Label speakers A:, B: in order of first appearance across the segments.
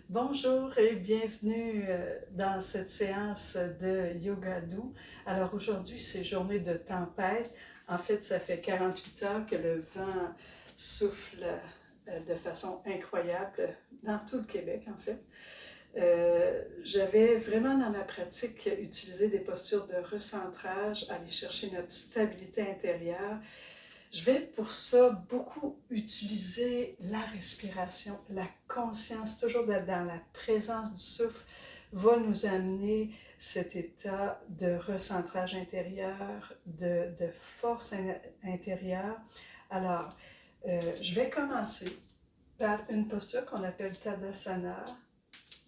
A: Bonjour et bienvenue dans cette séance de Yoga doux. Alors aujourd'hui, c'est journée de tempête. En fait, ça fait 48 heures que le vent souffle de façon incroyable dans tout le Québec, en fait. J'avais vraiment dans ma pratique utilisé des postures de recentrage, aller chercher notre stabilité intérieure. Je vais pour ça beaucoup utiliser la respiration, la conscience, toujours d'être dans la présence du souffle, va nous amener cet état de recentrage intérieur, de force intérieure. Alors, je vais commencer par une posture qu'on appelle Tadasana.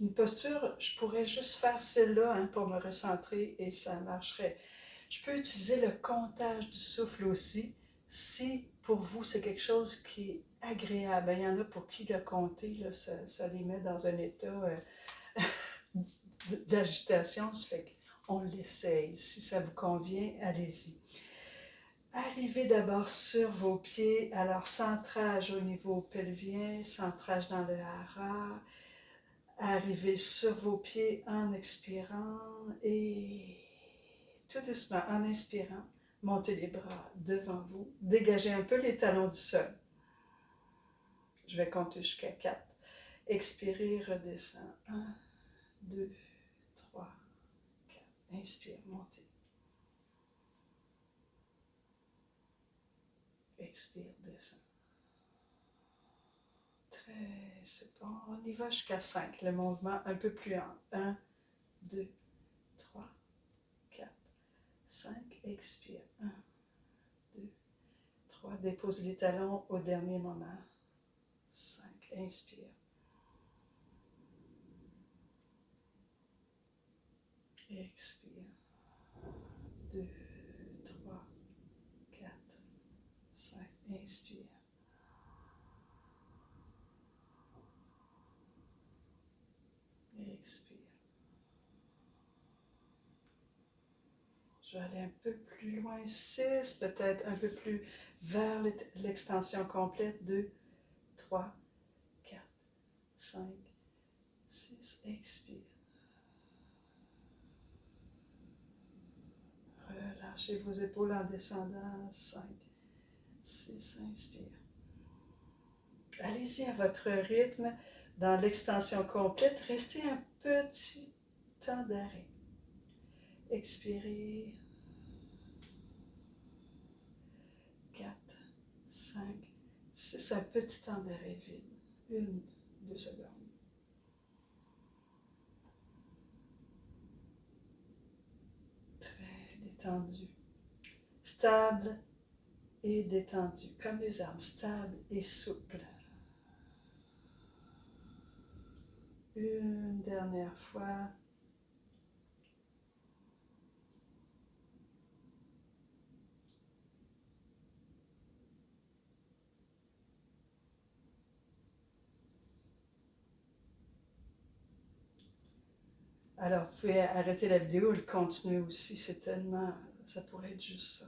A: Une posture, je pourrais juste faire celle-là pour me recentrer et ça marcherait. Je peux utiliser le comptage du souffle aussi, si pour vous c'est quelque chose qui est agréable. Il y en a pour qui le compter, là, ça les met dans un état d'agitation, ça fait qu'on l'essaye. Si ça vous convient, allez-y. Arrivez d'abord sur vos pieds, alors centrage au niveau pelvien, centrage dans le hara. Arrivez sur vos pieds en expirant et tout doucement en inspirant, montez les bras devant vous, dégagez un peu les talons du sol. Je vais compter jusqu'à 4. Expirez, redescends. 1, 2, 3, 4. Inspire, montez. Expire, descends. Très, c'est bon. On y va jusqu'à 5. Le mouvement un peu plus lent. 1, 2, 3, 4, 5. Expire. 1, 2, 3. Dépose les talons au dernier moment. 5. Inspire. Expire. 2, 3, 4, 5. Inspire. Expire. Je vais aller un peu plus loin. 6, peut-être un peu plus vers l'extension complète. 2, 3, 4, 5, 6. Expire. Relâchez vos épaules en descendant. 5, 6. Inspire. Allez-y à votre rythme. Dans l'extension complète, restez un petit temps d'arrêt. Expirez. 4, 5, 6. Un petit temps d'arrêt vide. 1, 2 secondes. Très détendu. Stable et détendu. Comme les arbres. Stable et souple. Une dernière fois. Alors, vous pouvez arrêter la vidéo et le continuer aussi. C'est tellement... ça pourrait être juste ça.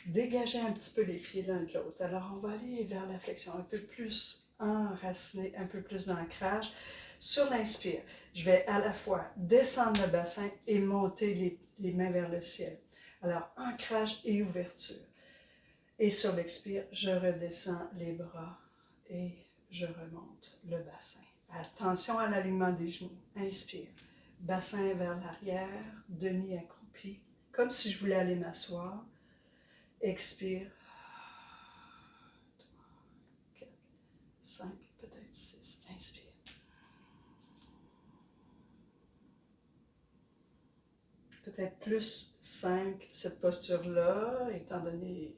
A: Dégagez un petit peu les pieds l'un de l'autre. Alors, on va aller vers la flexion, un peu plus enraciné, un peu plus d'ancrage. Sur l'inspire, je vais à la fois descendre le bassin et monter les mains vers le ciel. Alors, ancrage et ouverture. Et sur l'expire, je redescends les bras et je remonte le bassin. Attention à l'alignement des genoux. Inspire. Bassin vers l'arrière, demi-accroupi, comme si je voulais aller m'asseoir. Expire. 3, 4, 5, peut-être 6. Inspire. Peut-être plus 5, cette posture-là, étant donné...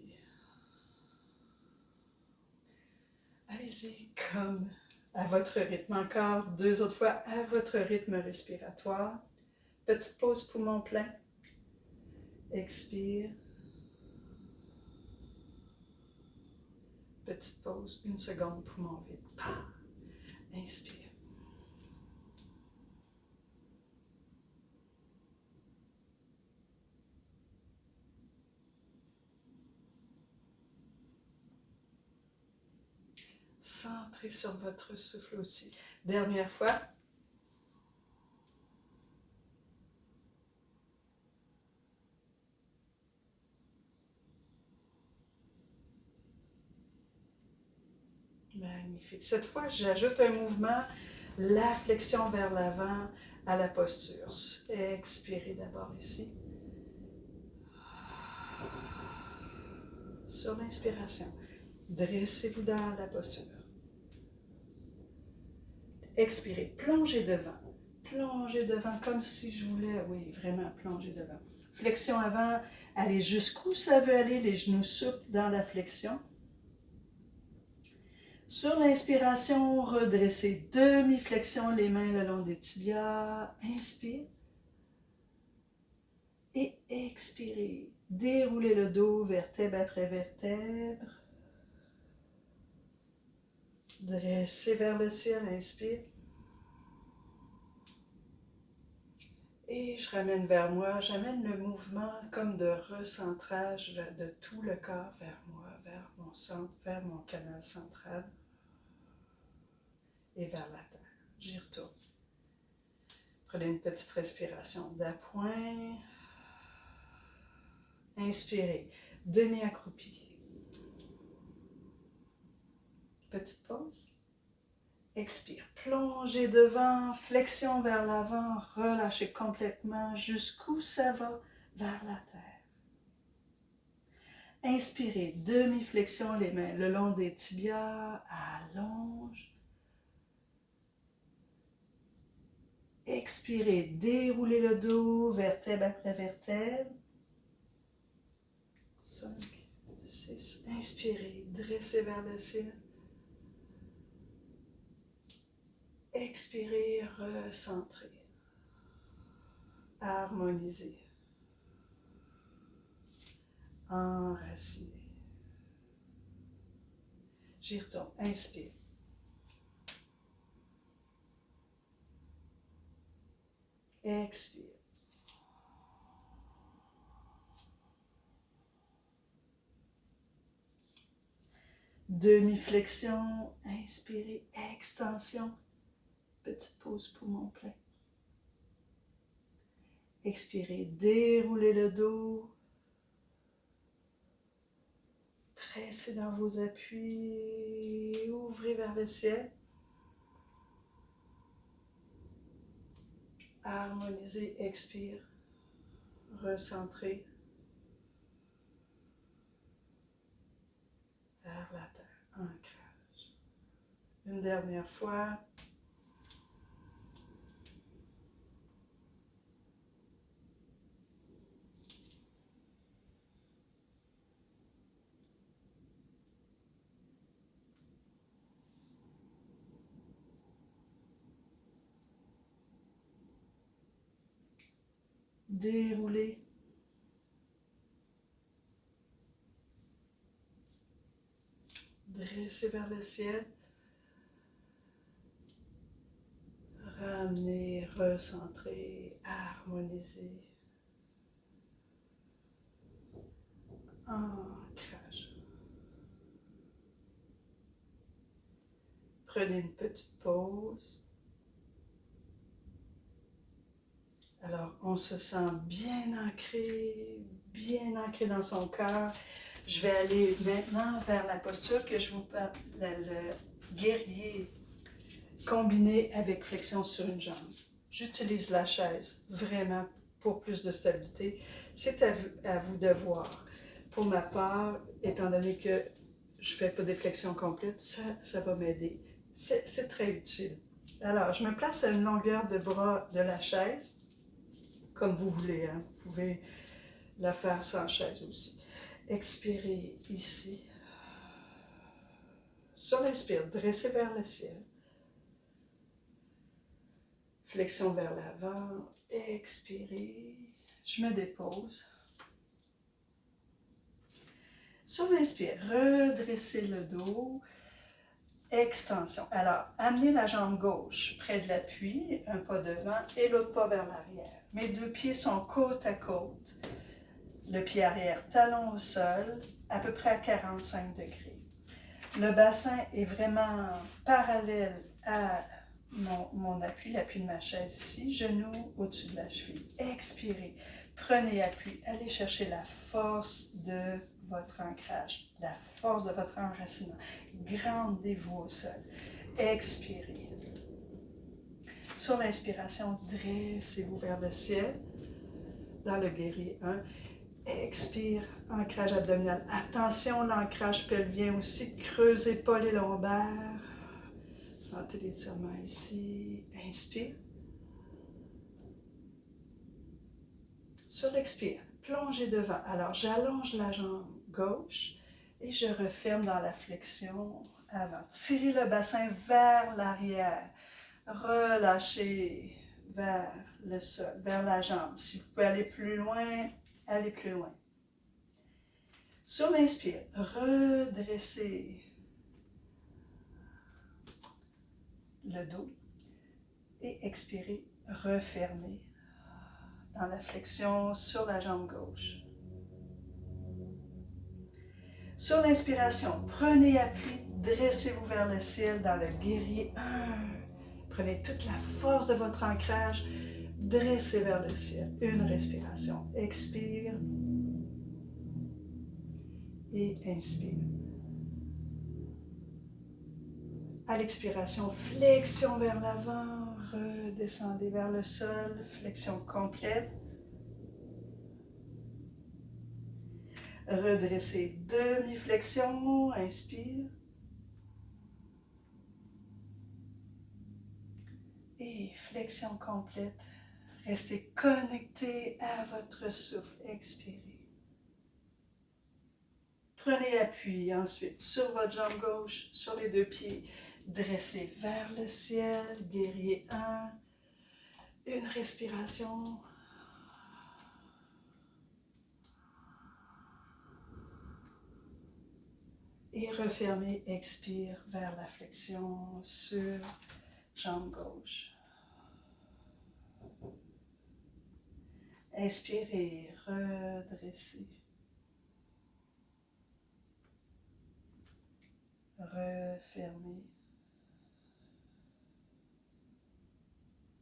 A: Allez-y, comme à votre rythme. Encore 2 autres fois, à votre rythme respiratoire. Petite pause poumon plein. Expire. Petite pause, 1 seconde, poumon vide. Inspire. Centrez sur votre souffle aussi. Dernière fois. Magnifique. Cette fois, j'ajoute un mouvement, la flexion vers l'avant à la posture. Expirez d'abord ici. Sur l'inspiration, dressez-vous dans la posture. Expirez, plongez devant comme si je voulais, oui, vraiment plonger devant. Flexion avant, allez jusqu'où ça veut aller, les genoux souples dans la flexion. Sur l'inspiration, redressez, demi-flexion, les mains le long des tibias. Inspire. Et expirez. Déroulez le dos, vertèbre après vertèbre. Dressez vers le ciel, inspire. Et je ramène vers moi, j'amène le mouvement comme de recentrage de tout le corps vers moi, vers mon centre, vers mon canal central et vers la terre. J'y retourne. Prenez une petite respiration d'appoint. Inspirez, demi-accroupi. Petite pause. Expire, plongez devant, flexion vers l'avant, relâchez complètement jusqu'où ça va, vers la terre. Inspirez, demi-flexion, les mains le long des tibias, allonge. Expirez, déroulez le dos, vertèbre après vertèbre. 5, 6, inspirez, dressez vers le ciel. Expirez, recentrez, harmonisez, enracinez. J'y retourne, inspire. Expire. Demi-flexion, inspirez, extension. Petite pause poumon plein. Expirez, déroulez le dos. Pressez dans vos appuis, ouvrez vers le ciel. Harmonisez, expire, recentrez vers la terre, ancrage. Une dernière fois. Déroulez. Dressez vers le ciel. Ramenez, recentrez, harmonisez. Ancrage. Prenez une petite pause. Alors, on se sent bien ancré dans son cœur. Je vais aller maintenant vers la posture que je vous parle, le guerrier combiné avec flexion sur une jambe. J'utilise la chaise vraiment pour plus de stabilité. C'est à vous de voir. Pour ma part, étant donné que je ne fais pas des flexions complètes, ça va m'aider. C'est très utile. Alors, je me place à une longueur de bras de la chaise. Comme vous voulez, hein? Vous pouvez la faire sans chaise aussi. Expirez ici. Sur l'inspire, dressez vers le ciel. Flexion vers l'avant. Expirez. Je me dépose. Sur l'inspire, redressez le dos. Extension. Alors, amenez la jambe gauche près de l'appui, un pas devant et l'autre pas vers l'arrière. Mes deux pieds sont côte à côte. Le pied arrière talon au sol, à peu près à 45 degrés. Le bassin est vraiment parallèle à mon appui, l'appui de ma chaise ici, genou au-dessus de la cheville. Expirez. Prenez appui. Allez chercher la force de votre ancrage, la force de votre enracinement. Grandez-vous au sol. Expirez. Sur l'inspiration, dressez-vous vers le ciel. Dans le guerrier 1. Expire, ancrage abdominal. Attention, l'ancrage pelvien aussi. Creusez pas les lombaires. Sentez l'étirement ici. Inspire. Sur l'expire, plongez devant. Alors, j'allonge la jambe gauche et je referme dans la flexion avant. Tirez le bassin vers l'arrière. Relâchez vers le sol, vers la jambe. Si vous pouvez aller plus loin, allez plus loin. Sur l'inspire, redressez le dos et expirez, refermez dans la flexion sur la jambe gauche. Sur l'inspiration, prenez appui, dressez-vous vers le ciel dans le guerrier 1. Prenez toute la force de votre ancrage, dressez vers le ciel. Une respiration. Expire et inspire. À l'expiration, flexion vers l'avant, redescendez vers le sol, flexion complète. Redressez, demi-flexion, inspire. Et flexion complète. Restez connecté à votre souffle, expirez. Prenez appui ensuite sur votre jambe gauche, sur les deux pieds. Dressez vers le ciel, guerrier 1. Une respiration. Et refermez, expire vers la flexion sur jambe gauche. Inspirez, redressez. Refermez.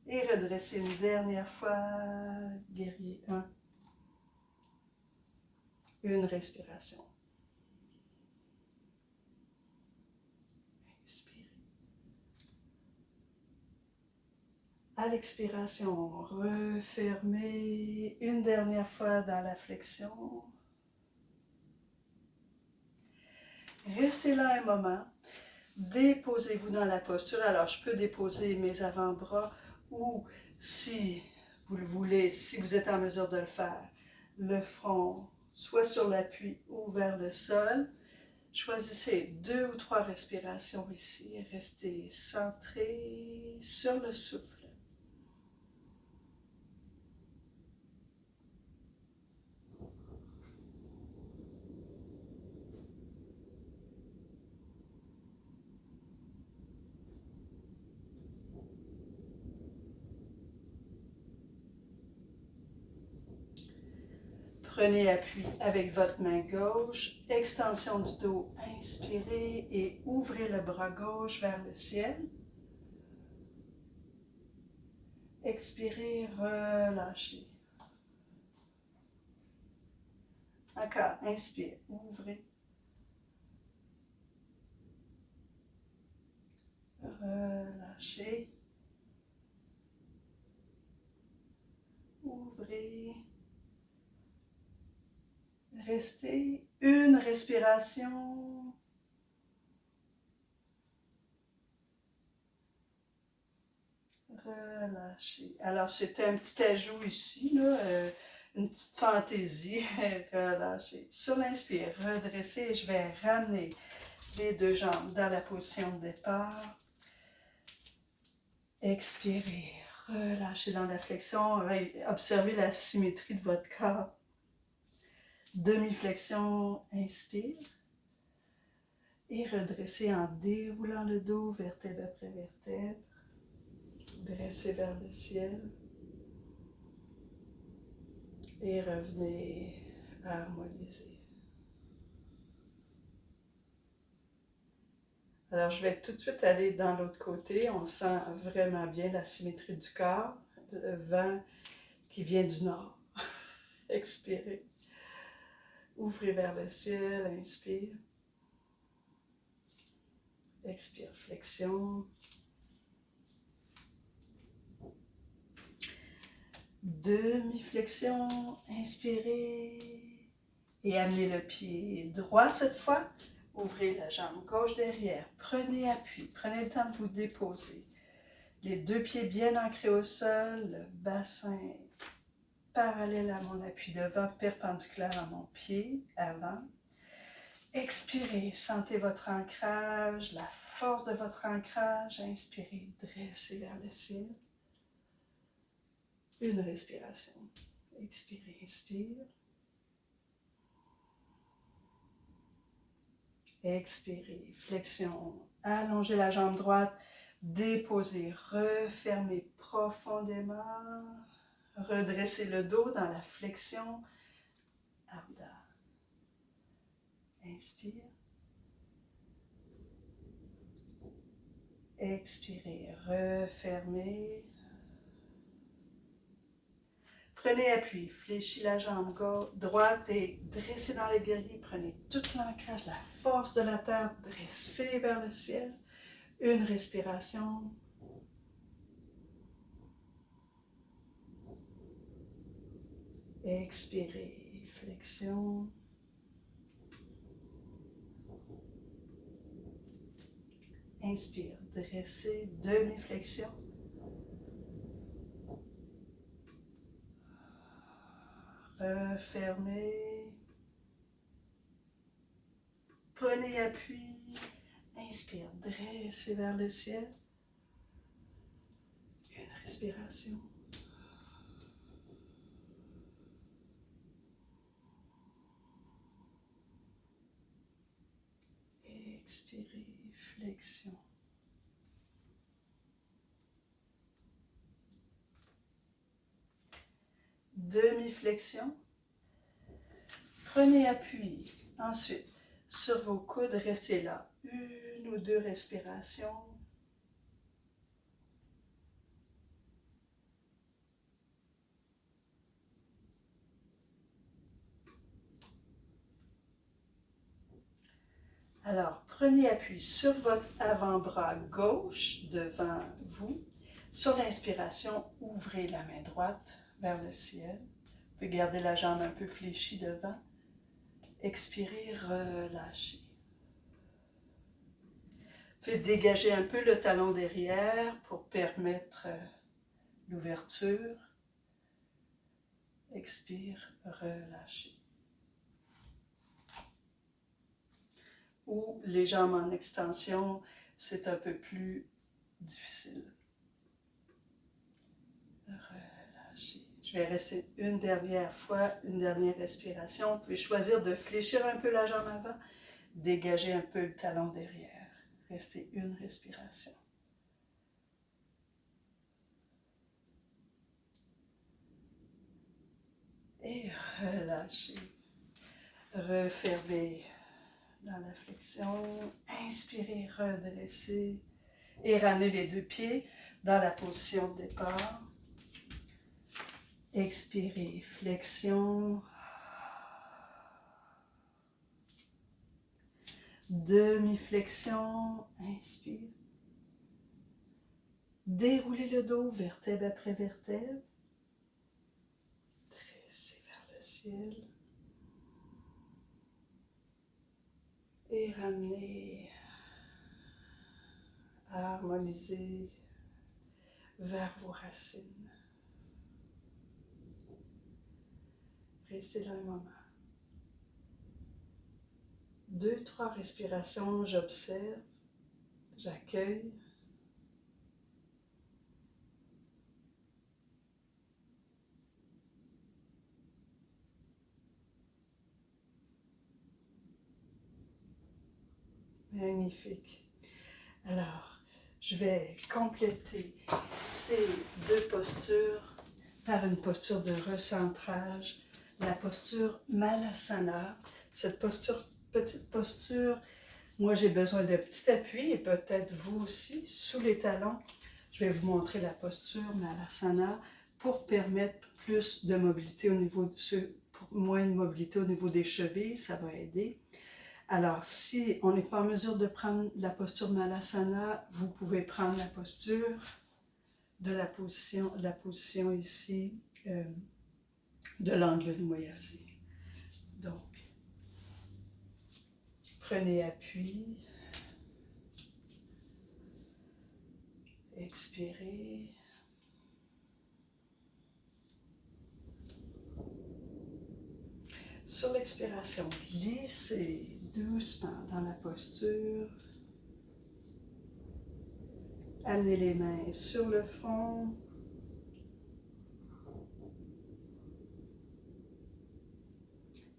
A: Et redressez une dernière fois, guerrier 1. Une respiration. Inspirez. À l'expiration, refermez une dernière fois dans la flexion. Restez là un moment. Déposez-vous dans la posture. Alors, je peux déposer mes avant-bras ou, si vous le voulez, si vous êtes en mesure de le faire, le front soit sur l'appui ou vers le sol. Choisissez 2 ou 3 respirations ici et restez centré sur le souffle. Prenez appui avec votre main gauche, extension du dos, inspirez et ouvrez le bras gauche vers le ciel. Expirez, relâchez. Encore, inspire, ouvrez. Relâchez. Ouvrez. Restez une respiration. Relâchez. Alors, c'était un petit ajout ici, là, une petite fantaisie. Relâchez. Sur l'inspire, redressez et je vais ramener les deux jambes dans la position de départ. Expirez. Relâchez dans la flexion. Observez la symétrie de votre corps. Demi-flexion, inspire. Et redressez en déroulant le dos, vertèbre après vertèbre. Dressez vers le ciel. Et revenez harmoniser. Alors, je vais tout de suite aller dans l'autre côté. On sent vraiment bien la symétrie du corps, le vent qui vient du nord. Expirez. Ouvrez vers le ciel, inspire. Expire, flexion. Demi-flexion, inspirez. Et amenez le pied droit cette fois. Ouvrez la jambe gauche derrière. Prenez appui. Prenez le temps de vous déposer. Les deux pieds bien ancrés au sol. Le bassin parallèle à mon appui devant, perpendiculaire à mon pied avant. Expirez. Sentez votre ancrage, la force de votre ancrage. Inspirez. Dressez vers le ciel. Une respiration. Expirez. Inspire. Expirez, flexion, allongez la jambe droite, déposez, refermez profondément, redressez le dos dans la flexion, Ardha. Inspire. Expirez, refermez. Prenez appui, fléchis la jambe droite et dressez dans les guerriers. Prenez tout l'ancrage, la force de la terre, dressez vers le ciel. Une respiration. Expirez, flexion. Inspire, dressez, demi-flexion. Refermez. Prenez appui. Inspire, dressez vers le ciel. Une respiration. Expirez, flexion. Demi-flexion. Prenez appui. Ensuite, sur vos coudes, restez là. Une ou deux respirations. Alors, prenez appui sur votre avant-bras gauche devant vous. Sur l'inspiration, ouvrez la main droite vers le ciel. Vous pouvez garder la jambe un peu fléchie devant. Expirez, relâchez. Vous pouvez dégager un peu le talon derrière pour permettre l'ouverture. Expire, relâchez. Ou les jambes en extension, c'est un peu plus difficile. Relâchez. Je vais rester une dernière fois, une dernière respiration. Vous pouvez choisir de fléchir un peu la jambe avant, dégager un peu le talon derrière. Restez une respiration. Et relâchez. Refermez dans la flexion. Inspirez, redressez. Et ramenez les deux pieds dans la position de départ. Expirez, flexion. Demi-flexion. Inspire. Déroulez le dos, vertèbre après vertèbre. Dressez vers le ciel. Et ramenez, harmonisez vers vos racines. Restez là un moment. 2-3 respirations, j'observe, j'accueille. Magnifique. Alors, je vais compléter ces deux postures par une posture de recentrage, la posture Malasana. Cette posture, petite posture Moi, j'ai besoin d'un petit appui et peut-être vous aussi, sous les talons. Je vais vous montrer la posture Malasana pour permettre plus de mobilité au niveau moins de mobilité au niveau des chevilles, ça va aider. Alors, si on n'est pas en mesure de prendre la posture Malasana, vous pouvez prendre la posture de la position ici de l'angle de Moyassi. Donc, prenez appui, expirez. Sur l'expiration, glissez doucement dans la posture. Amenez les mains sur le front.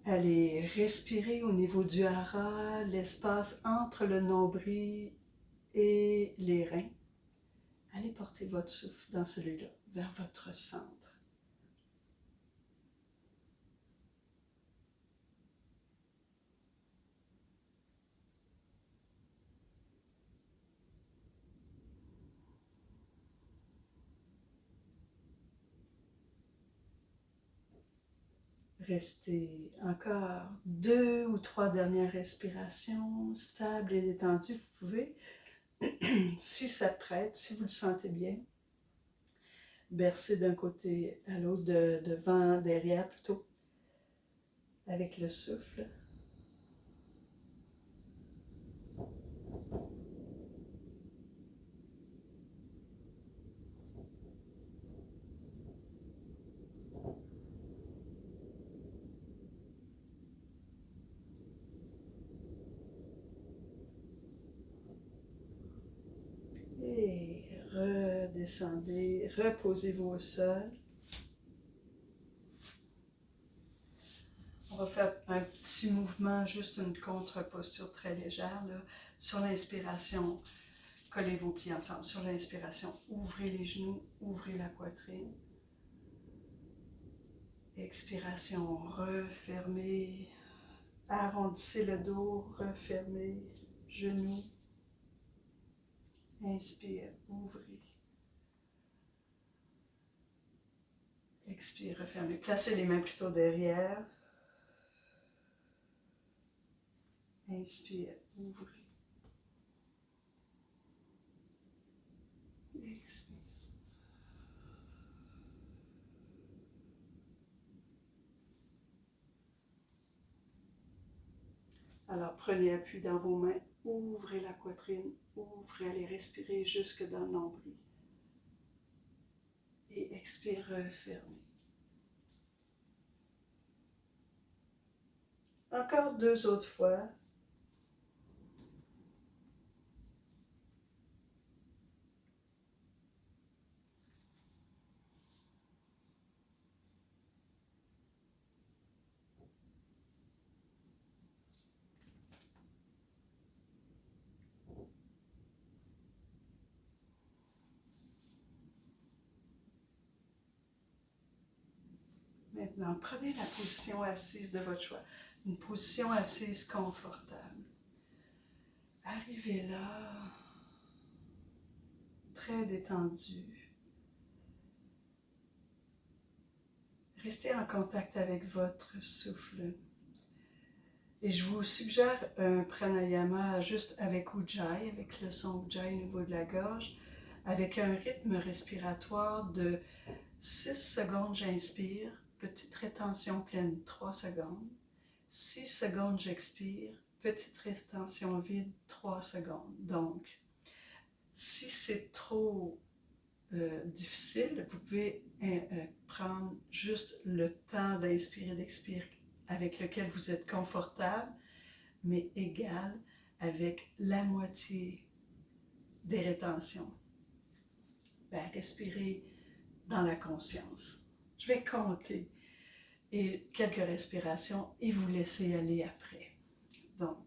A: Allez respirer au niveau du hara, l'espace entre le nombril et les reins. Allez porter votre souffle dans celui-là, vers votre centre. Restez encore 2 ou 3 dernières respirations, stables et détendues. Vous pouvez, si ça prête, si vous le sentez bien, bercer d'un côté à l'autre, devant, derrière plutôt, avec le souffle. Et redescendez, reposez-vous au sol. On va faire un petit mouvement, juste une contre-posture très légère. Là. Sur l'inspiration, collez vos pieds ensemble. Sur l'inspiration, ouvrez les genoux, ouvrez la poitrine. Expiration, refermez. Arrondissez le dos, refermez. Genoux. Inspire, ouvrez. Expire, refermez. Placez les mains plutôt derrière. Inspire, ouvrez. Expire. Alors, prenez appui dans vos mains, ouvrez la poitrine, ouvrez, allez respirer jusque dans le nombril. Et expire, refermez. Encore 2 autres fois. Maintenant, prenez la position assise de votre choix. Une position assise confortable. Arrivez là, très détendu. Restez en contact avec votre souffle. Et je vous suggère un pranayama juste avec Ujjayi, avec le son Ujjayi au niveau de la gorge, avec un rythme respiratoire de 6 secondes, j'inspire, petite rétention pleine, 3 secondes. 6 secondes, j'expire, petite rétention vide, 3 secondes. Donc, si c'est trop difficile, vous pouvez prendre juste le temps d'inspirer et d'expirer avec lequel vous êtes confortable, mais égal avec la moitié des rétentions. Ben, respirez dans la conscience. Je vais compter et quelques respirations et vous laisser aller après. Donc,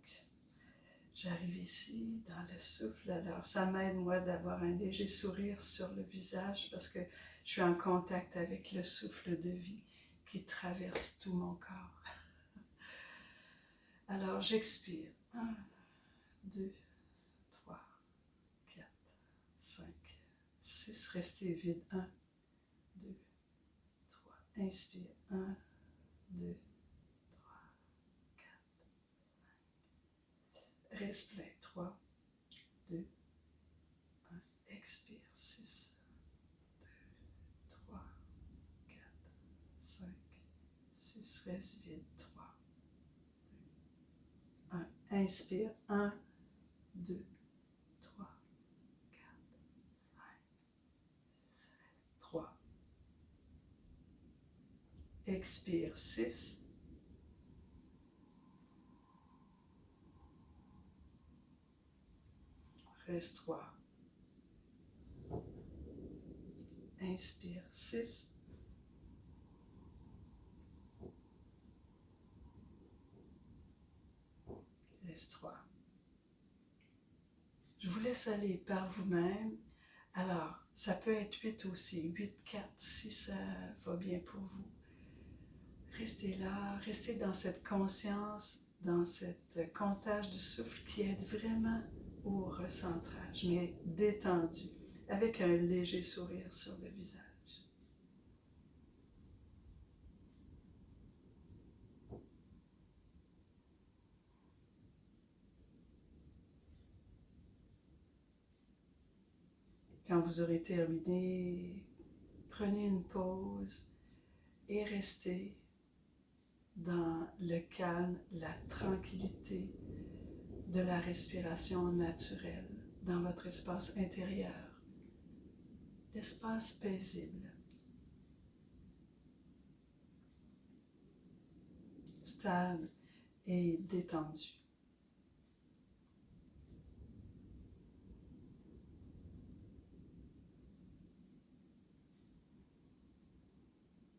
A: j'arrive ici dans le souffle. Alors, ça m'aide, moi, d'avoir un léger sourire sur le visage parce que je suis en contact avec le souffle de vie qui traverse tout mon corps. Alors, j'expire. 1, 2, 3, 4, 5, 6. Restez vide. 1, 2, 3. Inspire. 1, 2, 3, 4, 5. Reste plein. 3, 2, 1. Expire. 6, 2, 3, 4, 5, 6. Reste vide. 3, 2, 1. Inspire. 1, 2, 3, 4, 5, 3. Expire. 6, reste 3. Inspire. 6, reste 3. Je vous laisse aller par vous-même. Alors, ça peut être 8 aussi, 8, 4, si ça va bien pour vous. Restez là, restez dans cette conscience, dans cette comptage du souffle qui aide vraiment au recentrage, mais détendu, avec un léger sourire sur le visage. Quand vous aurez terminé, prenez une pause et restez dans le calme, la tranquillité de la respiration naturelle dans votre espace intérieur, l'espace paisible, stable et détendu.